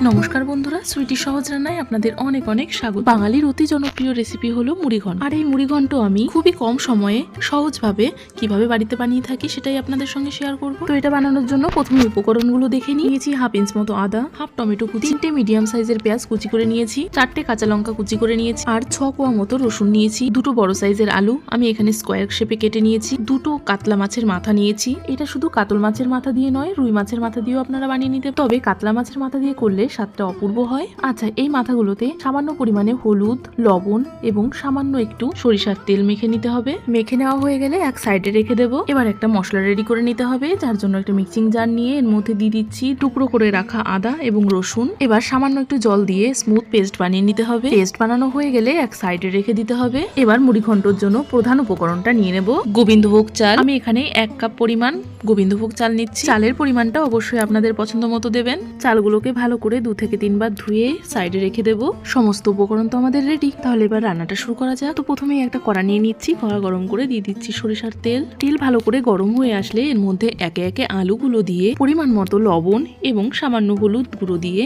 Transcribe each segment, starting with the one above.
নমস্কার বন্ধুরা, সুইটি সহজ রান্নায় আপনাদের অনেক অনেক স্বাগত। বাঙালির অতি জনপ্রিয় রেসিপি হলো মুড়িঘণ্ট। আর এই মুড়িঘণ্ট আমি খুবই কম সময়ে সহজভাবে কিভাবে বাড়িতে বানিয়ে থাকি সেটাই আপনাদের সঙ্গে শেয়ার করব। তো এটা বানানোর জন্য প্রথমে উপকরণগুলো দেখে নিয়েছি। হাফ ইঞ্চ মতো আদা, হাফ টমেটো কুচি, 3টে মিডিয়াম সাইজের পেঁয়াজ কুচি করে নিয়েছি, 4টে কাঁচা লঙ্কা কুচি করে নিয়েছি, আর 6 কোয়া মতো রসুন নিয়েছি, 2টো বড় সাইজের আলু আমি এখানে স্কোয়ার শেপে কেটে নিয়েছি, 2টো কাতলা মাছের মাথা নিয়েছি। এটা শুধু কাতল মাছের মাথা দিয়ে নয়, রুই মাছের মাথা দিয়েও আপনারা বানিয়ে নিতে, তবে কাতলা মাছের মাথা দিয়ে করলে স্বাদটা অপূর্ব হয়। আচ্ছা, এই মাথাগুলোতে সামান্য পরিমাণে হলুদ, লবণ এবং সামান্য একটু সরিষার তেল মেখে নিতে হবে। মেখে নেওয়া হয়ে গেলে এক সাইডে রেখে দেব। এবার একটা মশলা রেডি করে নিতে হবে, যার জন্য একটা মিক্সিং জার নিয়ে এর মধ্যে দিয়ে দিচ্ছি টুকরো করে রাখা আদা এবং রসুন। এবার সামান্য একটু জল দিয়ে স্মুথ পেস্ট বানিয়ে নিতে হবে। পেস্ট বানানো হয়ে গেলে এক সাইডে রেখে দিতে হবে। এবার মুড়িঘণ্টর জন্য প্রধান উপকরণটা নিয়ে নেব। গোবিন্দভোগ চাল আমি এখানে 1 কাপ পরিমাণ গোবিন্দভোগ চাল নিচ্ছি। চালের পরিমাণটা অবশ্যই আপনাদের পছন্দ মতো দেবেন। চালগুলোকে ভালো করে 2 থেকে 3 বার ধুয়ে সাইডে রেখে দেব। সমস্ত উপকরণ তো আমাদের রেডি, তাহলে এবার রান্নাটা শুরু করা যাক। তো প্রথমেই একটা কড়া নিয়ে নিচ্ছি, কড়া গরম করে দিয়ে দিচ্ছি সরিষার তেল। তেল ভালো করে গরম হয়ে আসলে এর মধ্যে একে একে আলুগুলো দিয়ে পরিমাণ মতো লবণ এবং সামান্য হলুদ গুঁড়ো দিয়ে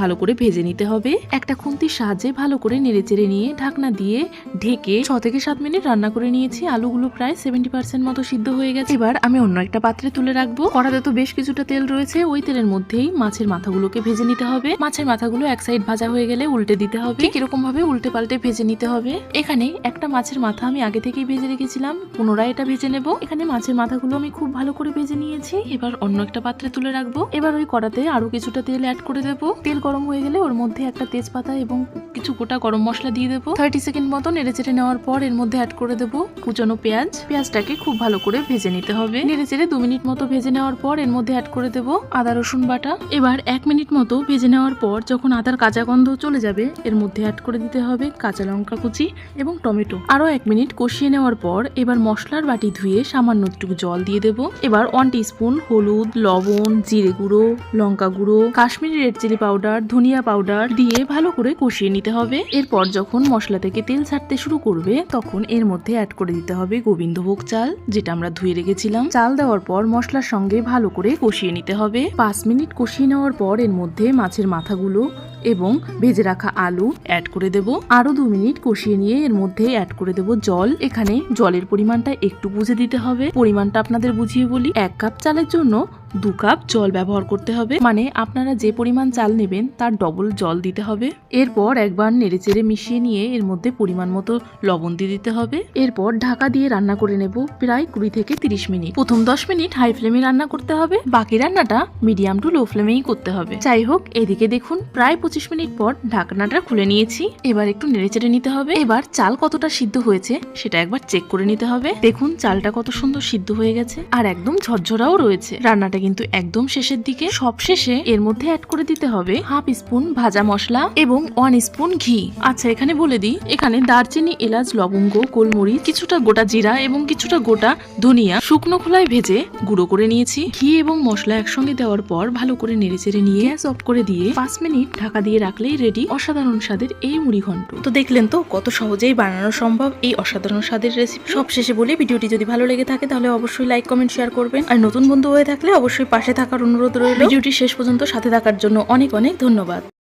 ভালো করে ভেজে নিতে হবে। একটা খুন্তির সাহায্যে ভালো করে নেড়েচেড়ে নিয়ে ঢাকনা দিয়ে ঢেকে 6 থেকে 7 মিনিট রান্না করে নিয়েছি। আলুগুলো প্রায় 70% মতো সিদ্ধ হয়ে গেছে। এবার আমি অন্য একটা পাত্রে তুলে রাখবো। কড়াতে তো বেশ কিছুটা তেল রয়েছে, ওই তেলের মধ্যেই মাছের মাথাগুলোকে ভেজে নিতে হবে। মাছের মাথাগুলো এক সাইড ভাজা হয়ে গেলে উল্টে দিতে হবে। ঠিক এরকম ভাবে উল্টে পাল্টে ভেজে নিতে হবে। এখানে একটা মাছের মাথা আমি আগে থেকেই ভেজে রেখেছিলাম, পুনরায় এটা ভেজে নেব। এখানে মাছের মাথাগুলো আমি খুব ভালো করে ভেজে নিয়েছি। এবার অন্য একটা পাত্রে তুলে রাখবো। এবার ওই কড়াতে আরো কিছুটা তেল অ্যাড করে দেবো। তেল গরম হয়ে গেলে ওর মধ্যে একটা তেজপাতা এবং কিছু গোটা গরম মশলা দিয়ে দেবো। 30 সেকেন্ড মতো নেড়েচেড়ে নেওয়ার পর এর মধ্যে অ্যাড করে দেবো কুচানো পেঁয়াজ। পেঁয়াজটাকে খুব ভালো করে ভেজে নিতে হবে। নেড়েচেড়ে 2 মিনিট মতো ভেজে নেওয়ার পর এর মধ্যে অ্যাড করে দেবো আদা রসুন বাটা। এবার 1 মিনিট মতো ভেজে নেওয়ার পর যখন আদার কাঁচা গন্ধ চলে যাবে এর মধ্যে অ্যাড করে দিতে হবে কাঁচা লঙ্কা কুচি এবং টমেটো। আরো 1 মিনিট কষিয়ে নেওয়ার পর এবার মশলার বাটি ধুয়ে সামান্য একটু জল দিয়ে দেবো। এবার 1 টিস্পুন হলুদ, লবণ, জিরে গুঁড়ো, লঙ্কা গুঁড়ো, কাশ্মীরি রেড চিলি পাউডার, ধনিয়া পাউডার দিয়ে ভালো করে কষিয়ে নিতে হবে। এরপর যখন মশলা থেকে তেল ছাড়তে শুরু করবে তখন এর মধ্যে অ্যাড করে দিতে হবে গোবিন্দভোগ চাল, যেটা আমরা ধুয়ে রেখেছিলাম। চাল দেওয়ার পর মশলার সঙ্গে ভালো করে কষিয়ে নিতে হবে। 5 মিনিট কষিয়ে নেওয়ার পর এর মধ্যে মাছের মাথাগুলো এবং ভেজে রাখা আলু অ্যাড করে দেব। আরো 2 মিনিট কষিয়ে নিয়ে এর মধ্যে অ্যাড করে দেব জল। এখানে জলের পরিমাণটা একটু বুঝে দিতে হবে। পরিমাণটা আপনাদের বুঝিয়ে বলি, 1 কাপ চালের জন্য 2 কাপ জল ব্যবহার করতে হবে। মানে আপনারা যে পরিমাণ চাল নেবেন তার ডবল জল দিতে হবে। এরপর একবার নেড়েচেড়ে মিশিয়ে নিয়ে এর মধ্যে পরিমাণ মতো লবণ দিয়ে দিতে হবে। এরপর ঢাকা দিয়ে রান্না করে নেব প্রায় 20 থেকে 30 মিনিট। প্রথম 10 মিনিট হাই ফ্লেমে রান্না করতে হবে, বাকি রান্নাটা মিডিয়াম টু লো ফ্লেমেই করতে হবে। যাই হোক, এদিকে দেখুন প্রায় 25 মিনিট পর ঢাকনাটা খুলে নিয়েছি। এবার একটু নেড়েচেড়ে নিতে হবে। এবার চাল কতটা সিদ্ধ হয়েছে সেটা একবার চেক করে নিতে হবে। দেখুন চালটা কত সুন্দর সিদ্ধ হয়ে গেছে আর একদম ঝরঝরাও রয়েছে। রান্নাটা কিন্তু একদম শেষের দিকে। সব শেষে এর মধ্যে অ্যাড করে দিতে হবে হাফ স্পুন ভাজা মশলা এবং 1 স্পুন ঘি। আচ্ছা, এখানে বলে দিই, এখানে দারচিনি, এলাচ, লবঙ্গ, গোলমরিচ, কিছুটা গোটা জিরা এবং কিছুটা গোটা ধনিয়া শুকনো খোলায় ভেজে গুঁড়ো করে নিয়েছি। ঘি এবং মশলা একসঙ্গে দেওয়ার পর ভালো করে নেড়েচেড়ে নিয়ে গ্যাস অফ করে দিয়ে 5 মিনিট ঢাকা দিয়ে রাখলেই রেডি অসাধারণ স্বাদের এই মুড়িঘণ্ট। তো দেখলেন তো কত সহজেই বানানো সম্ভব এই অসাধারণ স্বাদের রেসিপি। সব শেষে বলি, ভিডিওটি যদি ভালো লেগে থাকে তাহলে অবশ্যই লাইক, কমেন্ট, শেয়ার করবেন। আর নতুন বন্ধু হয়ে থাকলে অবশ্যই পাশে থাকার অনুরোধ রইল। ভিডিওটি শেষ পর্যন্ত সাথে থাকার জন্য অনেক অনেক ধন্যবাদ।